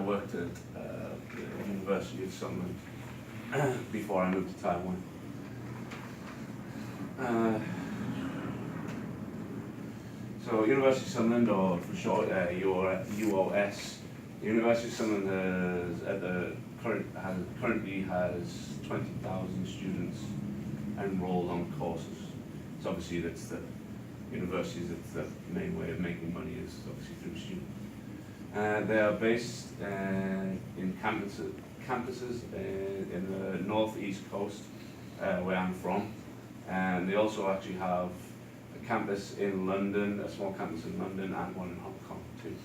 worked at the University of Sunderland before I moved to Taiwan. So University of Sunderland, or for short UOS, University of Sunderland currently has 20,000 students enrolled on courses. So obviously that's the universities, that's the main way of making money is obviously through students. They are based in campuses in the northeast coast, where I'm from, and they also actually have a campus in London, a small campus in London, and one in Hong Kong too.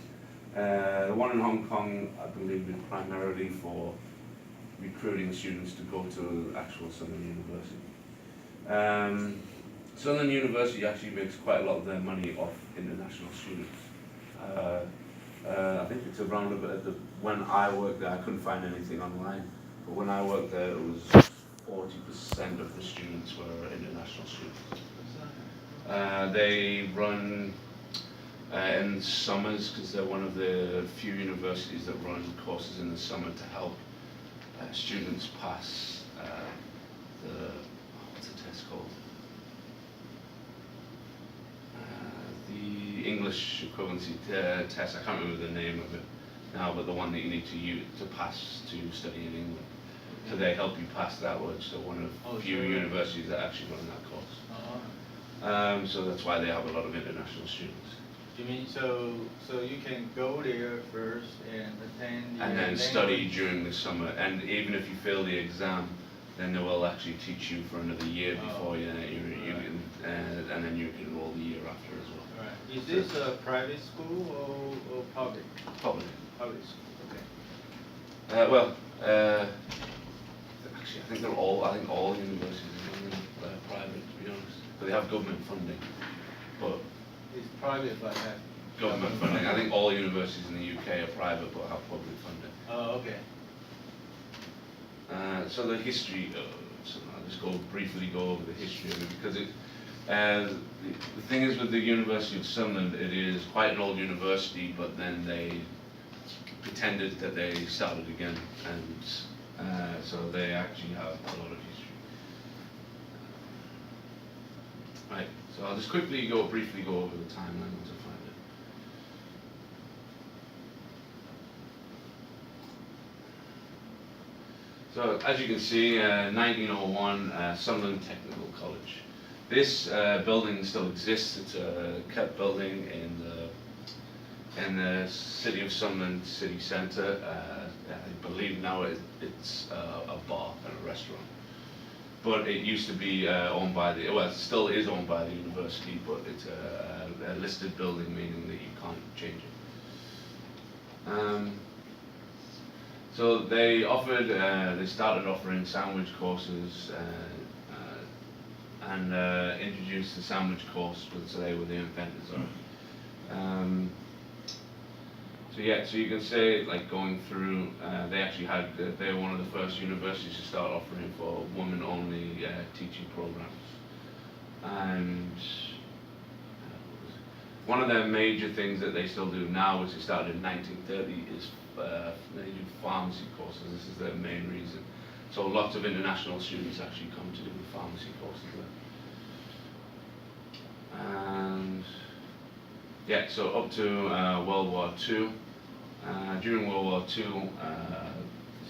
The one in Hong Kong, I believe, is primarily for recruiting students to go to actual Sunderland University. Sunderland University actually makes quite a lot of their money off international students. I think it's around about when I worked there, I couldn't find anything online, but when I worked there, it was 40% of the students were international students. They run in summers, because they're one of the few universities that run courses in the summer to help students pass what's the test called? The English equivalency test. I can't remember the name of it now, but the one that you need to use to pass to study in England. So they help you pass that, which are one of the few universities that actually run that course. So that's why they have a lot of international students. You mean so you can go there first and attend and then study during the summer, and even if you fail the exam, then they will actually teach you for another year before and then you can enroll the year after as well. Right. Is this a private school or public? Public. Public school. Okay. Actually, I think all universities are private, to be honest, but they have government funding. But it's private but have government funding. I think all universities in the UK are private but have public funding. Oh, okay. So the history, so I'll just briefly go over the history of it, because the thing is with the University of Sunderland, it is quite an old university, but then they pretended that they started again, and so they actually have a lot of history. Right, so I'll just briefly go over the timeline once I find it. So as you can see, 1901, Sunderland Technical College. This building still exists. It's a kept building in the city of Sunderland city centre. I believe now it's a bar and a restaurant. But it used to be owned by it still is owned by the university, but it's a listed building, meaning that you can't change it. So they started offering sandwich courses and introduced the sandwich course, so they were the inventors of it. So you can say, like, going through, they were one of the first universities to start offering for women-only teaching programs. And one of their major things that they still do now, which they started in 1930, is they do pharmacy courses. This is their main reason. So lots of international students actually come to do the pharmacy courses there. And so up to World War II. During World War II,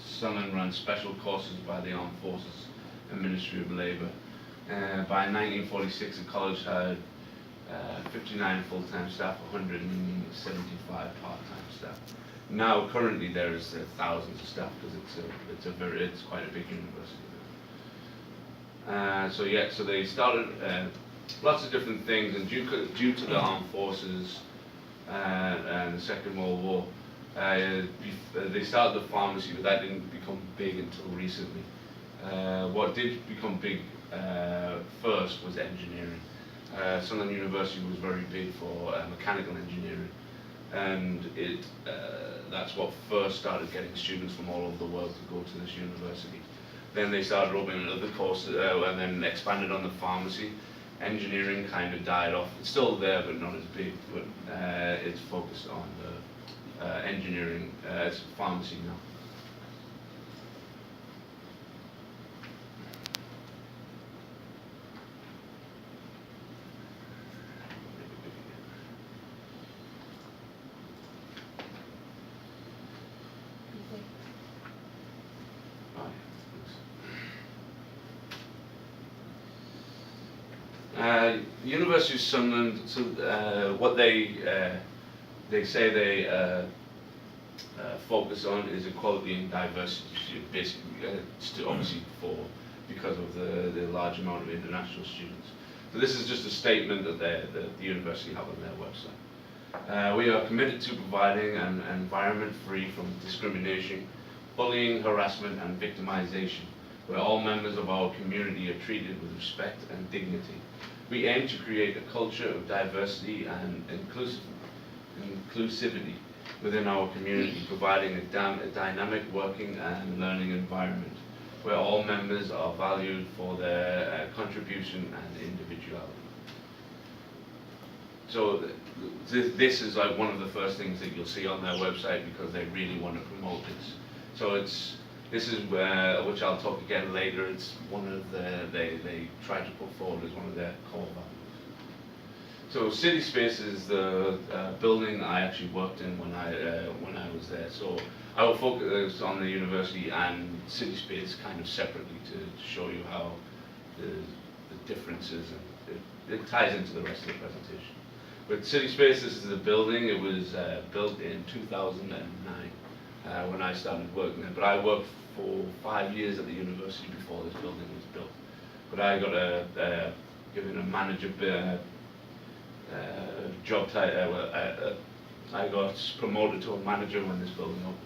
Sunderland ran special courses by the Armed Forces and Ministry of Labour. By 1946, the college had 59 full-time staff, 175 part-time staff. Now, currently, there's thousands of staff because it's quite a big university. So they started lots of different things, and due to the armed forces and the Second World War, they started the pharmacy, but that didn't become big until recently. What did become big first was engineering. Sunderland University was very big for mechanical engineering, and that's what first started getting students from all over the world to go to this university. Then they started opening other courses and then expanded on the pharmacy. Engineering kind of died off. It's still there, but not as big. But it's focused on engineering, it's pharmacy now. University of Sunderland, so what they say they focus on is equality and diversity, basically, obviously because of the large amount of international students. So this is just a statement that the university have on their website. We are committed to providing an environment free from discrimination, bullying, harassment and victimization, where all members of our community are treated with respect and dignity. We aim to create a culture of diversity and inclusivity within our community, providing a dynamic working and learning environment where all members are valued for their contribution and individuality. So this is like one of the first things that you'll see on their website, because they really want to promote this. So this is where, which I'll talk again later, it's one of they try to put forward as one of their core values. So City Space is the building I actually worked in when I was there. So I will focus on the university and City Space kind of separately to show you how the differences, and it ties into the rest of the presentation. But City Space, this is the building. It was built in 2009 when I started working there. But I worked for 5 years at the university before this building was built. But I got given a manager job title. I got promoted to a manager when this building opened.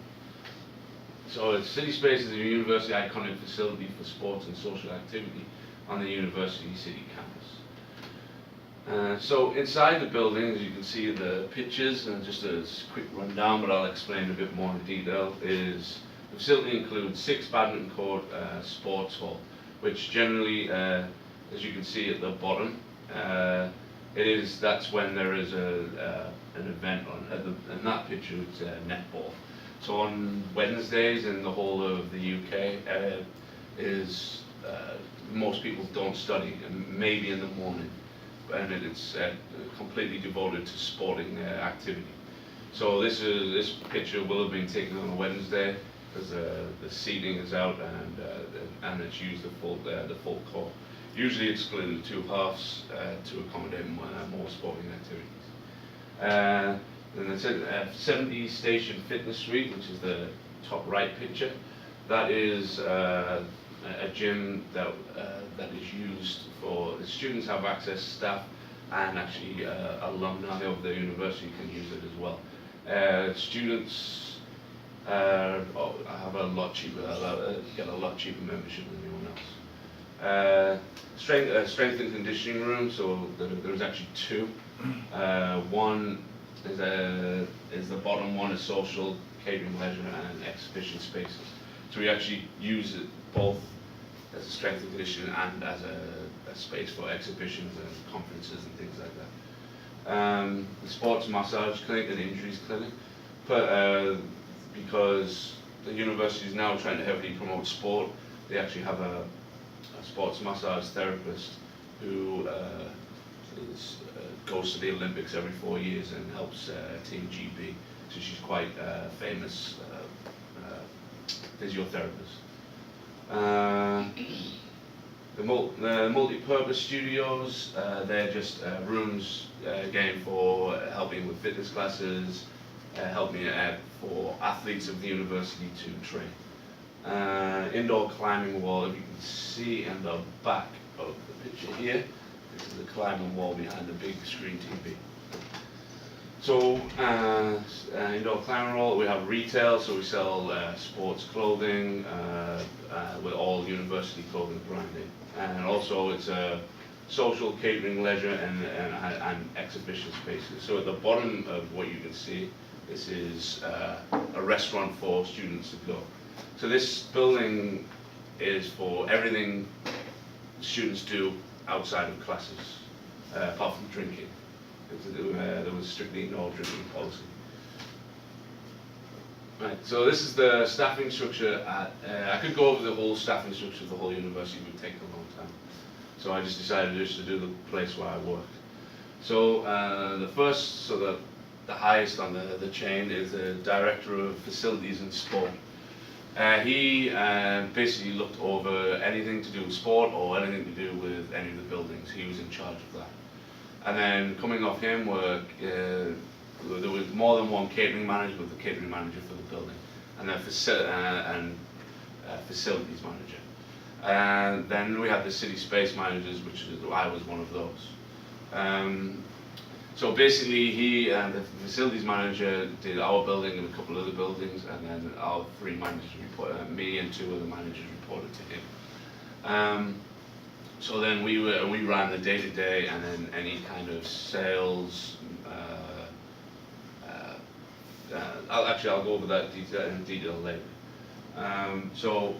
So City Space is a university iconic facility for sports and social activity on the university city campus. So inside the building, as you can see in the pictures, and just a quick rundown, but I'll explain a bit more in detail, is the facility includes 6 badminton court, sports hall, which generally, as you can see at the bottom, that's when there is an event on. In that picture, it's netball. So on Wednesdays in the whole of the UK, most people don't study, and maybe in the morning, and it's completely devoted to sporting activity. So this picture will have been taken on a Wednesday, because the seating is out, and it's used the full court. Usually excluded 2 halves to accommodate more sporting activities. And it's a 70 station fitness suite, which is the top right picture. That is a gym that is used for the students, have access, staff, and actually alumni of the university can use it as well. Students have a lot cheaper, get a lot cheaper membership than anyone else. Strength and conditioning room. So there's actually 2. One is the bottom one is social, catering, leisure, and exhibition spaces. So we actually use it both as a strength and conditioning and as a space for exhibitions and conferences and things like that. The sports massage clinic and injuries clinic, but because the university is now trying to heavily promote sport, they actually have a sports massage therapist who goes to the Olympics every 4 years and helps Team GB. So she's quite famous physiotherapist. The multi-purpose studios, they're just rooms again for helping with fitness classes, helping for athletes of the university to train. Indoor climbing wall, if you can see in the back of the picture here, this is the climbing wall behind the big screen TV. So, indoor climbing wall, we have retail, so we sell sports clothing with all university clothing branding. And also it's a social, catering, leisure, and exhibition spaces. So at the bottom of what you can see, this is a restaurant for students to go. So this building is for everything students do outside of classes, apart from drinking. There was strictly no drinking policy. Right, so this is the staffing structure at, I could go over the whole staffing structure of the whole university, it would take a long time. So I just decided just to do the place where I worked. So the first, so the highest on the chain is the Director of Facilities and Sport. He basically looked over anything to do with sport or anything to do with any of the buildings. He was in charge of that. And then coming off him were, there was more than one catering manager, with the catering manager for the building, and then facilities manager. And then we had the city space managers, which is, I was one of those. So basically, he and the facilities manager did our building and a couple other buildings, and then our three managers me and two other managers reported to him. So then we ran the day-to-day, and then any kind of sales. I'll go over that in detail later. So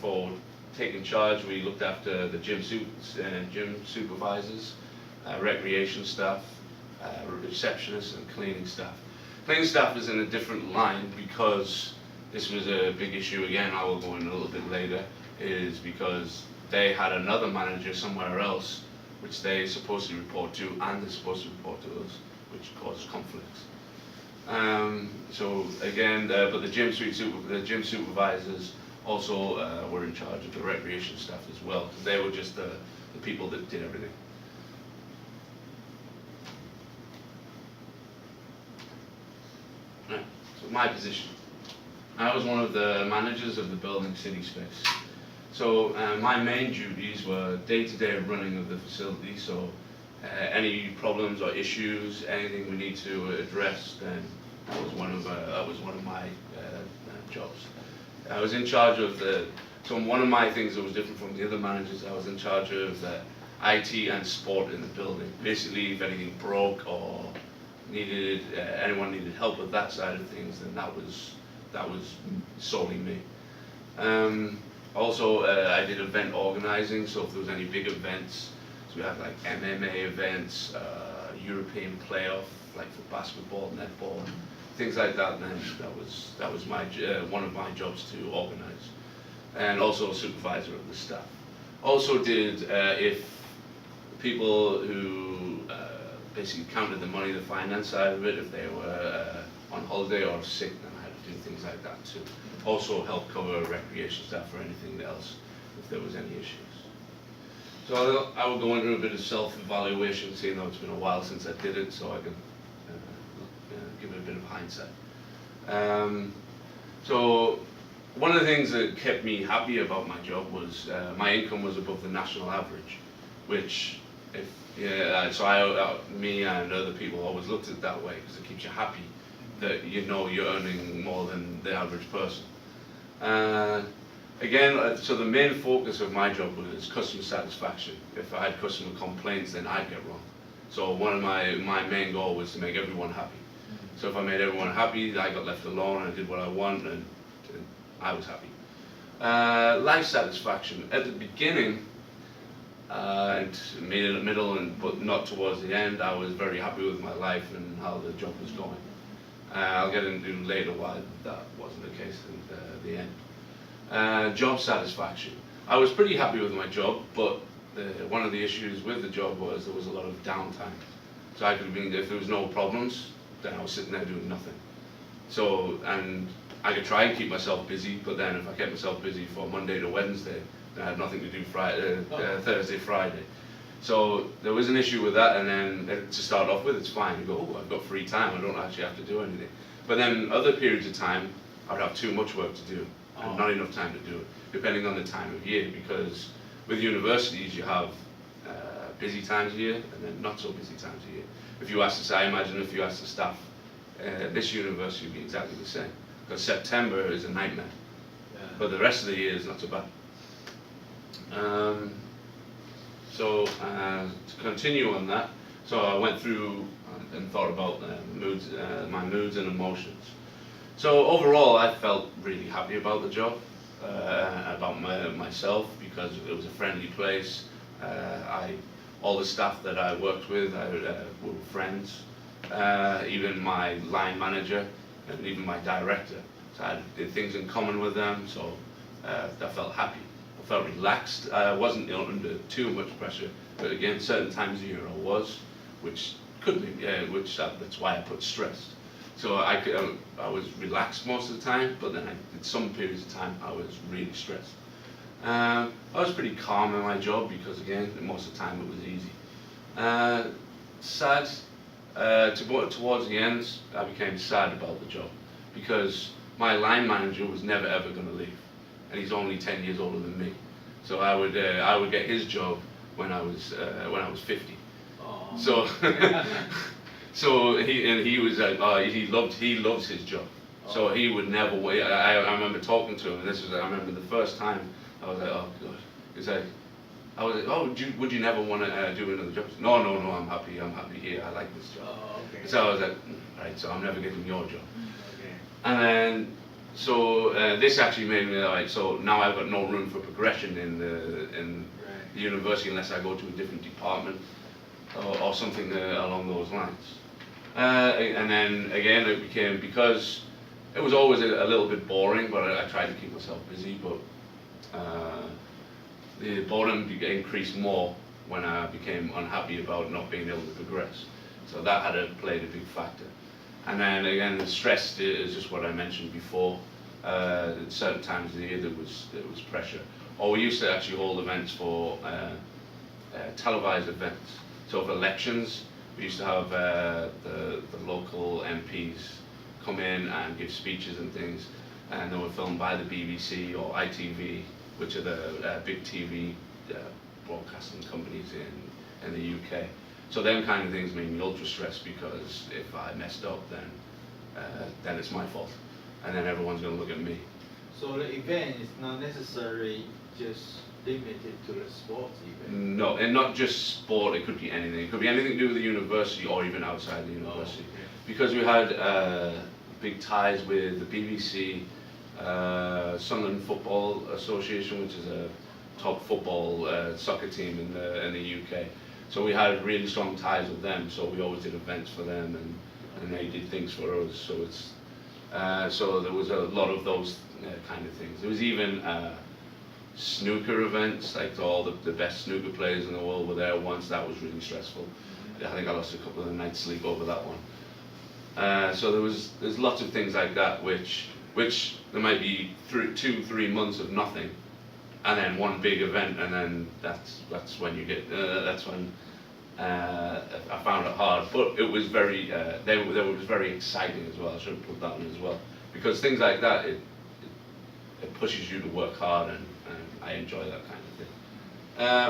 for taking charge, we looked after the gym supervisors, recreation staff, receptionists, and cleaning staff. Cleaning staff is in a different line because this was a big issue. Again, I will go in a little bit later. Is because they had another manager somewhere else, which they supposed to report to, and they're supposed to report to us, which caused conflicts. So again, but the gym supervisors also were in charge of the recreation staff as well, because they were just the people that did everything. Right. So my position. I was one of the managers of the building City Space. So my main duties were day-to-day running of the facility. So any problems or issues, anything we need to address, then that was one of my jobs. I was in charge of so one of my things that was different from the other managers, I was in charge of the IT and sport in the building. Basically, if anything broke or anyone needed help with that side of things, then that was solely me. Also, I did event organizing, so if there was any big events, so we had like MMA events, European playoff, like for basketball, netball, things like that. Then that was my one of my jobs to organize, and also a supervisor of the staff. Also did if people who basically counted the money, the finance side of it, if they were on holiday or sick, then I had to do things like that too. Also help cover recreation staff or anything else if there was any issues. So I will go into a bit of self-evaluation, seeing though it's been a while since I did it, so I can give it a bit of hindsight. So one of the things that kept me happy about my job was my income was above the national average, which me and other people always looked at it that way because it keeps you happy that you know you're earning more than the average person. Again, so the main focus of my job was customer satisfaction. If I had customer complaints, then I'd get wrong. So one of my main goal was to make everyone happy. So if I made everyone happy, I got left alone and I did what I want, and I was happy. Life satisfaction. At the beginning, and middle, but not towards the end, I was very happy with my life and how the job was going. I'll get into later why that wasn't the case in the end. Job satisfaction. I was pretty happy with my job, but one of the issues with the job was there was a lot of downtime. So I could have been, if there was no problems, then I was sitting there doing nothing. So, and I could try and keep myself busy, but then if I kept myself busy from Monday to Wednesday, then I had nothing to do Thursday, Friday. So there was an issue with that, and then to start off with, it's fine. You go, oh, I've got free time, I don't actually have to do anything. But then other periods of time, I'd have too much work to do, and not enough time to do it, depending on the time of year, because with universities, you have busy times a year, and then not so busy times a year. If you ask I imagine if you ask the staff, this university would be exactly the same, because September is a nightmare, but the rest of the year is not so bad. So to continue on that, so I went through and thought about my moods and emotions. So overall, I felt really happy about the job, about myself, because it was a friendly place. All the staff that I worked with were friends. Even my line manager, and even my director. So I did things in common with them, so I felt happy. I felt relaxed. I wasn't under too much pressure, but again, certain times of year I was, which could be, that's why I put stressed. So I was relaxed most of the time, but then in some periods of time I was really stressed. I was pretty calm in my job because again, most of the time it was easy. Sad, towards the end, I became sad about the job because my line manager was never ever going to leave, and he's only 10 years older than me. So I would get his job when I was 50. Oh. So so he was he loves his job. So he would never wait. I remember talking to him, and I remember the first time I was like, oh god. He's like, I was like, oh, would you never want to do another job? He said, no, I'm happy here. I like this job. Oh, okay. So I was like, right, so I'm never getting your job. Okay. And then, so this actually made me like, so now I've got no room for progression in the Right. university unless I go to a different department or something along those lines. And then again, it became, because it was always a little bit boring, but I tried to keep myself busy, but the boredom increased more when I became unhappy about not being able to progress. So that played a big factor. And then again, the stress is just what I mentioned before. At certain times of the year there was pressure. Or we used to actually hold events for televised events. So for elections, we used to have the local MPs come in and give speeches and things, and they were filmed by the BBC or ITV, which are the big TV broadcasting companies in the UK. So them kind of things made me ultra stressed, because if I messed up, then it's my fault, and then everyone's going to look at me. So the event is not necessarily just limited to the sports event. No, and not just sport. It could be anything. It could be anything to do with the university or even outside the university. Oh, okay. Because we had big ties with the BBC, Sunderland Football Association, which is a top football soccer team in the UK. So we had really strong ties with them. So we always did events for them, and they did things for us. So it's so there was a lot of those kind of things. There was even snooker events, like all the best snooker players in the world were there once. That was really stressful. I think I lost a couple of nights sleep over that one. So there's lots of things like that, which there might be 2-3 months of nothing, and then one big event, and then that's when you get that's when I found it hard. But it was very it was very exciting as well. I should have put that in as well, because things like that it pushes you to work hard, and I enjoy that kind of thing.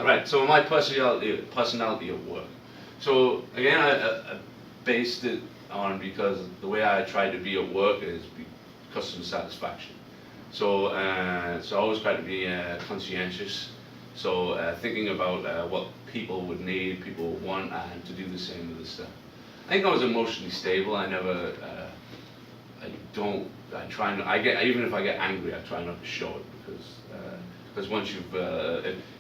Right, so my personality at work. So again, I based it on, because the way I try to be at work is customer satisfaction. So I always try to be conscientious. So thinking about what people would need, people would want, and to do the same with the stuff. I think I was emotionally stable. I never, even if I get angry, I try not to show it, because once you've,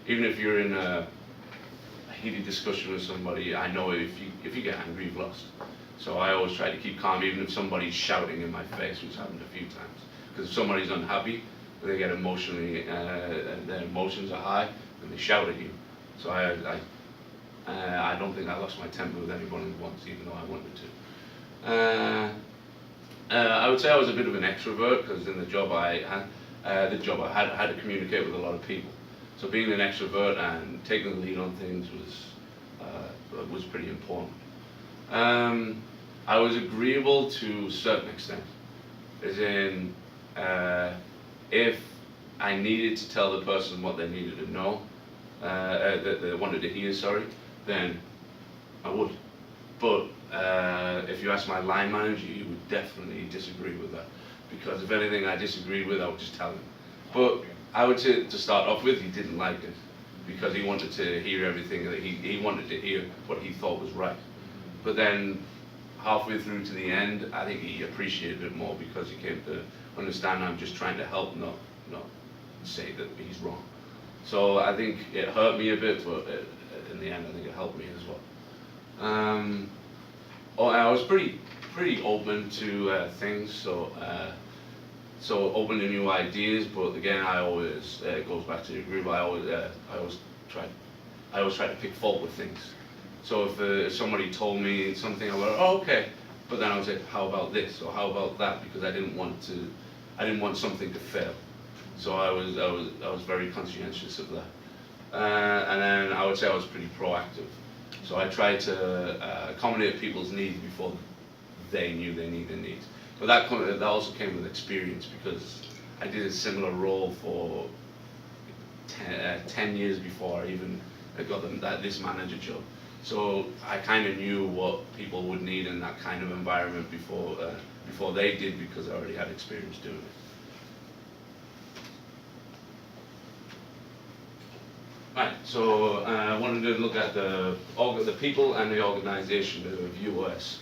even if you're in a heated discussion with somebody, I know if you get angry, you've lost. So I always try to keep calm, even if somebody's shouting in my face, which happened a few times. Because if somebody's unhappy, they get emotionally, their emotions are high, and they shout at you. So I don't think I lost my temper with anyone once, even though I wanted to. I would say I was a bit of an extrovert, because in the job I had to communicate with a lot of people. So being an extrovert and taking the lead on things was pretty important. I was agreeable to a certain extent, as in if I needed to tell the person what they needed to know, that they wanted to hear, then I would. But if you ask my line manager, he would definitely disagree with that, because if anything I disagreed with, I would just tell him. But I would say, to start off with, he didn't like it, because he wanted to hear everything, that he wanted to hear what he thought was right. But then halfway through to the end, I think he appreciated it more, because he came to understand I'm just trying to help, not say that he's wrong. So I think it hurt me a bit, but in the end I think it helped me as well. I was pretty pretty open to things, so open to new ideas. But again, I always it goes back to the group. I always try to pick fault with things. So if somebody told me something, I would go, oh, okay, but then I would say, how about this or how about that, because I didn't want something to fail. So I was very conscientious of that. And then I would say I was pretty proactive. So I tried to accommodate people's needs before they knew they needed needs. But that also came with experience, because I did a similar role for 10 years before I even got this manager job. So I kind of knew what people would need in that kind of environment before they did, because I already had experience doing it. Right, so I wanted to look at the people and the organization of UOS.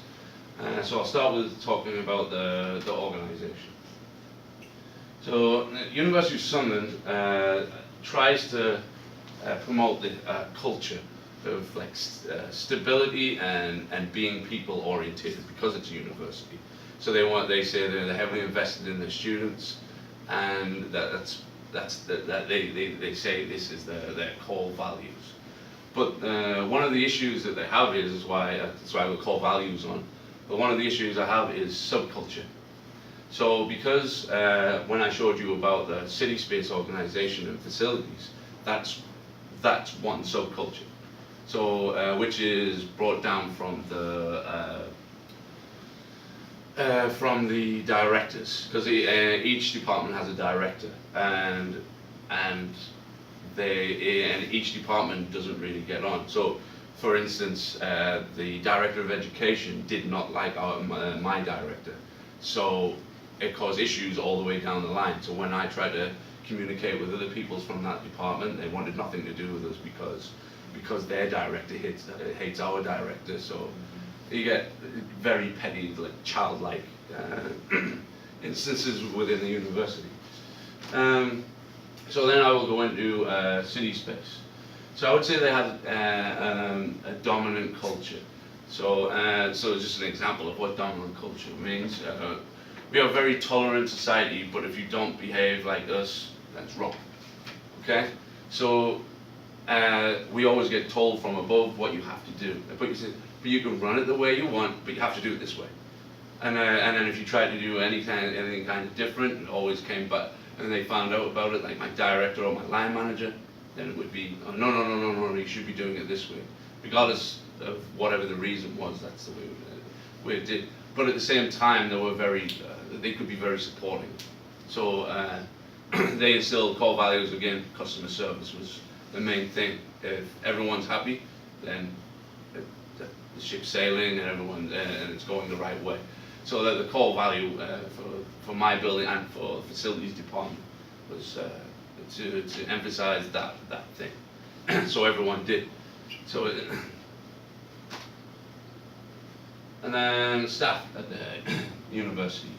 So I'll start with talking about the organization. So University of Sunderland tries to promote the culture of like stability and being people orientated, because it's a university. So they say they're heavily invested in their students, and they say this is their core values. But one of the issues that they have is why that's why we call values on. But one of the issues I have is subculture. So because when I showed you about the city space organization and facilities, that's one subculture. So which is brought down from the directors, because each department has a director, and each department doesn't really get on. So, for instance, the director of education did not like my director, so it caused issues all the way down the line. So when I tried to communicate with other people from that department, they wanted nothing to do with us because their director hates our director. So you get very petty, like childlike instances within the university. So then I will go into city space. So I would say they have a dominant culture. So just an example of what dominant culture means. We are a very tolerant society, but if you don't behave like us, that's wrong. Okay? So we always get told from above what you have to do. But you can run it the way you want, but you have to do it this way. And then if you try to do anything kind of different, it always came back. And they found out about it, like my director or my line manager, then it would be, oh, no, you should be doing it this way. Regardless of whatever the reason was, that's the way it did. But at the same time, they could be very supporting. So they instilled core values again. Customer service was the main thing. If everyone's happy, then the ship's sailing and it's going the right way. So the core value for my building and for the facilities department was to emphasize that thing. So everyone did. So and then staff at the university.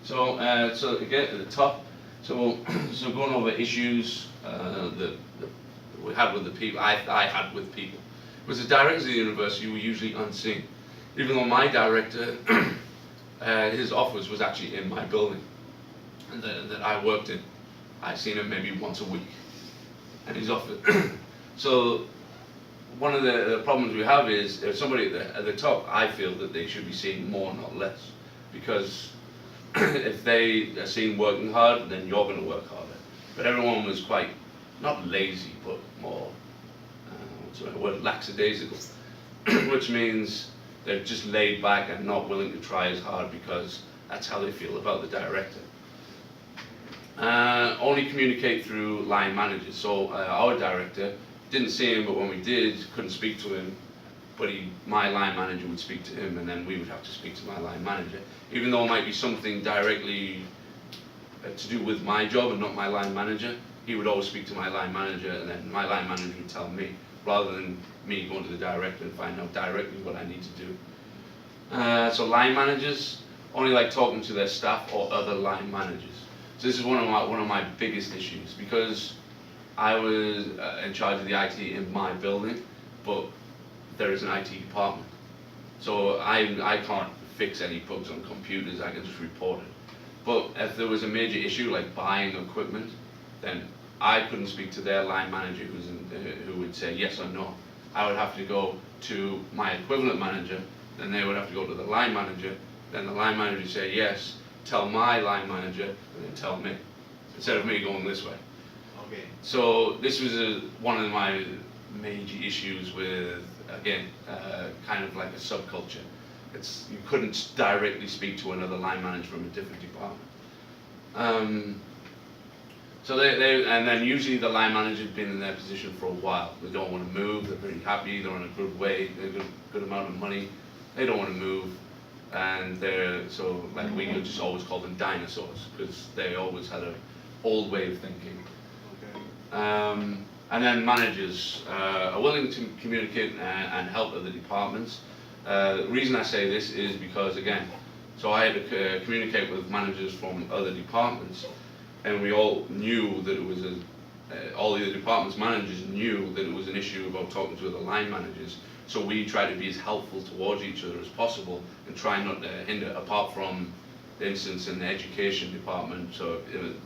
So again at the top. So going over issues that we had with the people. I had with people. Because the directors of the university were usually unseen, even though my director. His office was actually in my building that I worked in. I seen him maybe once a week, and his office. So one of the problems we have is if somebody at the top, I feel that they should be seen more, not less, because if they are seen working hard, then you're going to work harder. But everyone was quite not lazy, but more what's the word, lackadaisical, which means they're just laid back and not willing to try as hard because that's how they feel about the director. Only communicate through line managers. So our director, didn't see him, but when we did, couldn't speak to him. But my line manager would speak to him, and then we would have to speak to my line manager. Even though it might be something directly to do with my job and not my line manager, he would always speak to my line manager, and then my line manager would tell me, rather than me going to the director and find out directly what I need to do. So line managers only like talking to their staff or other line managers. So this is one of my biggest issues, because I was in charge of the IT in my building, but there is an IT department. So I can't fix any bugs on computers, I can just report it. But if there was a major issue like buying equipment, then I couldn't speak to their line manager who would say yes or no. I would have to go to my equivalent manager, then they would have to go to the line manager, then the line manager would say yes, tell my line manager, and then tell me, instead of me going this way. Okay. So this was one of my major issues with, again, kind of like a subculture. You couldn't directly speak to another line manager from a different department. So and then usually the line manager's been in their position for a while. They don't want to move, they're very happy, they're on a good way, they've got a good amount of money, they don't want to move, and we would just always call them dinosaurs, because they always had an old way of thinking. Okay. And then managers are willing to communicate and help other departments. The reason I say this is because, again, so I had to communicate with managers from other departments, and we all knew that it was all the other departments managers knew that it was an issue about talking to other line managers. So we try to be as helpful towards each other as possible and try not to hinder, apart from the instance in the education department, so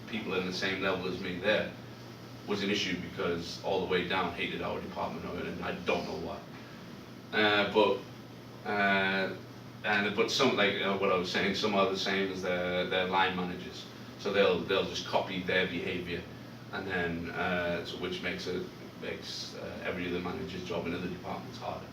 people in the same level as me there was an issue because all the way down hated our department, and I don't know why. But some, like what I was saying, some are the same as their line managers. So they'll just copy their behaviour, and then which makes every other manager's job in other departments harder.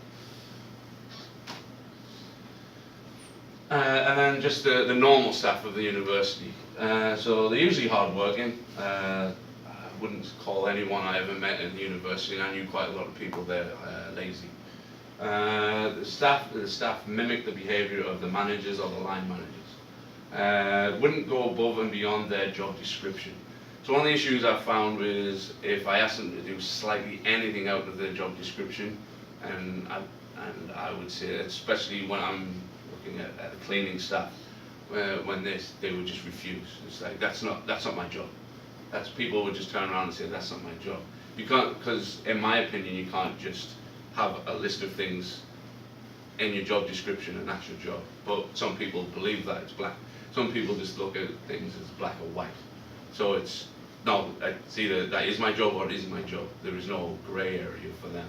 And then just the normal staff of the university. So they're usually hard-working. I wouldn't call anyone I ever met in the university, and I knew quite a lot of people there, lazy. The staff mimic the behaviour of the managers or the line managers. Wouldn't go above and beyond their job description. So one of the issues I found was if I asked them to do slightly anything out of their job description, and I would say, especially when I'm looking at the cleaning staff, when they would just refuse. It's like that's not my job. People would just turn around and say that's not my job. You can't, because in my opinion, you can't just have a list of things in your job description and that's your job. But some people believe that it's black. Some people just look at things as black or white. So it's either that is my job or it isn't my job. There is no grey area for them.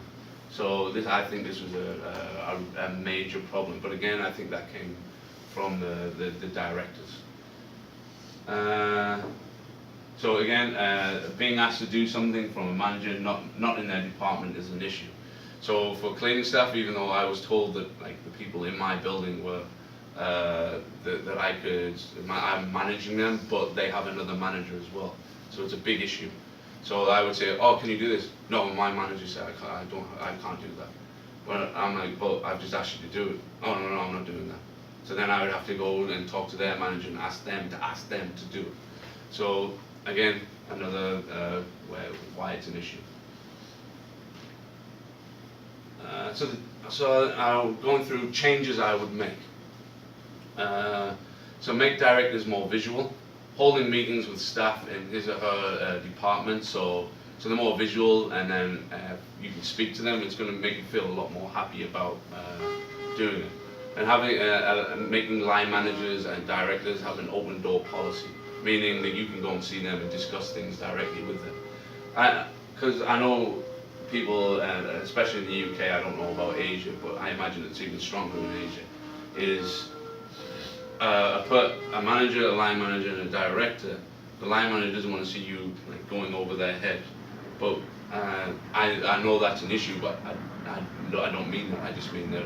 So I think this was a major problem. But again, I think that came from the directors. So again, being asked to do something from a manager not in their department is an issue. So for cleaning staff, even though I was told that like the people in my building were that I'm managing them, but they have another manager as well. So it's a big issue. So I would say, oh, can you do this? No, my manager said I can't do that. Well, I'm like, well, I've just asked you to do it. Oh no, I'm not doing that. So then I would have to go and talk to their manager and ask them to do it. So again, another why it's an issue. So going through changes I would make. So make directors more visual, holding meetings with staff in his or her department. So they're more visual, and then you can speak to them. It's going to make you feel a lot more happy about doing it. And having making line managers and directors have an open door policy, meaning that you can go and see them and discuss things directly with them. Because I know people, especially in the UK, I don't know about Asia, but I imagine it's even stronger in Asia, is a manager, a line manager, and a director. The line manager doesn't want to see you like going over their head, but I know that's an issue, but I don't mean that. I just mean that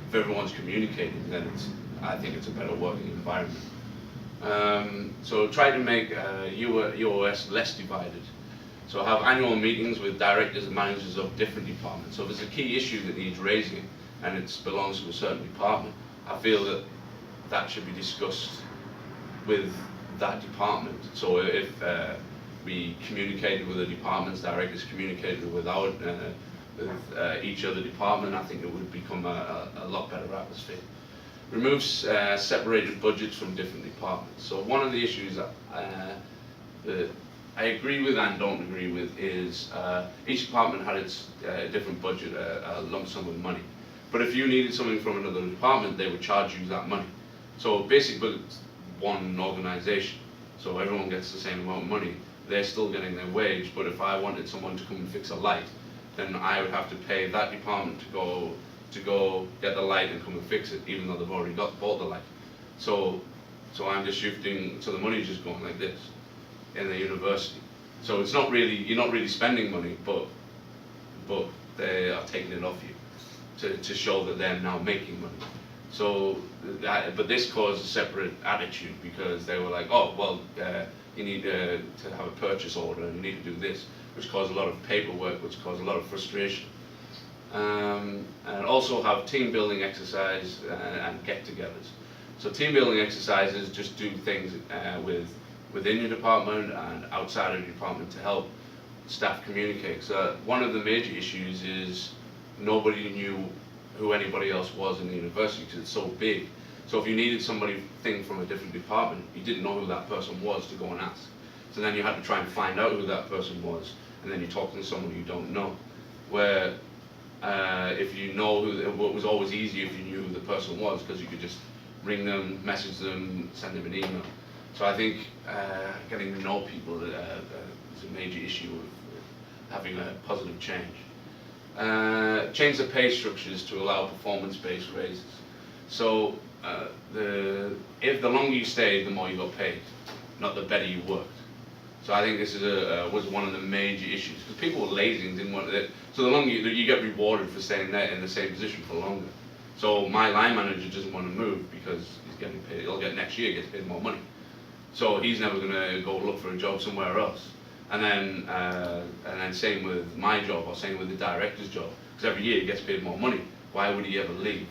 if everyone's communicating, then I think it's a better working environment. So try to make UOS less divided. So have annual meetings with directors and managers of different departments. So if there's a key issue that needs raising and it belongs to a certain department, I feel that should be discussed with that department. So if we communicated with the departments, directors communicated with each other department, I think it would become a lot better atmosphere. Removes separated budgets from different departments. So one of the issues that I agree with and don't agree with is each department had its different budget, a lump sum of money. But if you needed something from another department, they would charge you that money. So basically, it's one organisation, so everyone gets the same amount of money. They're still getting their wage, but if I wanted someone to come and fix a light, then I would have to pay that department to go get the light and come and fix it, even though they've already bought the light. So I'm just shifting. So the money's just going like this in the university. So it's not really, you're not really spending money, but they are taking it off you to show that they're now making money. So, but this caused a separate attitude because they were like, oh, well, you need to have a purchase order and you need to do this, which caused a lot of paperwork, which caused a lot of frustration. And also have team building exercise and get-togethers. So team building exercises just do things within your department and outside of your department to help staff communicate. So one of the major issues is nobody knew who anybody else was in the university because it's so big. So if you needed something from a different department, you didn't know who that person was to go and ask. So then you had to try and find out who that person was, and then you're talking to someone you don't know. Where if you know it was always easier if you knew who the person was because you could just ring them, message them, send them an email. So I think getting to know people is a major issue of having a positive change. Change the pay structures to allow performance-based raises. So if the longer you stayed, the more you got paid, not the better you worked. So I think this is was one of the major issues because people were lazy and didn't want it. So the longer you get rewarded for staying there in the same position for longer. So my line manager doesn't want to move because he's getting paid. He'll get next year, gets paid more money. So he's never going to go look for a job somewhere else. And then same with my job or same with the director's job. Because every year he gets paid more money. Why would he ever leave?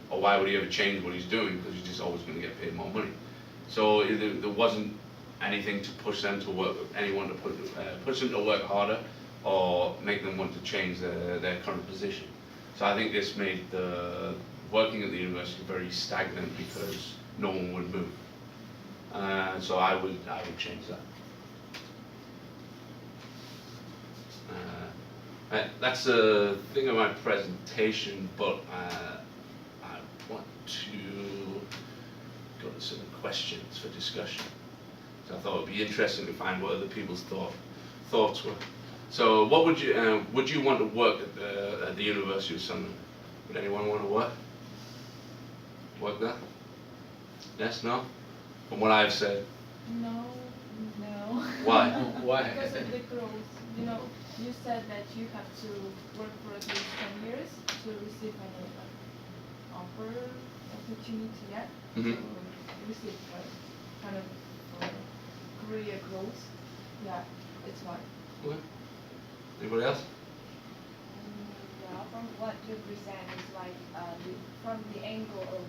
Or why would he ever change what he's doing? Because he's just always going to get paid more money. So there wasn't anything to push them to work, anyone to push them to work harder or make them want to change their current position. So I think this made the working at the university very stagnant because no one would move. So I would change that. That's the thing of my presentation, but I want to go to some questions for discussion. So I thought it would be interesting to find what other people's thoughts were. So what would you want to work at the University of Sunderland? Would anyone want to work there? Yes, no? From what I've said. No. Why? Why? Because of the growth. You know, you said that you have to work for at least 10 years to receive any opportunity yet. Mm-hmm. To receive kind of career growth. Yeah, it's why. Okay. Anybody else? Yeah, from what you present is like from the angle of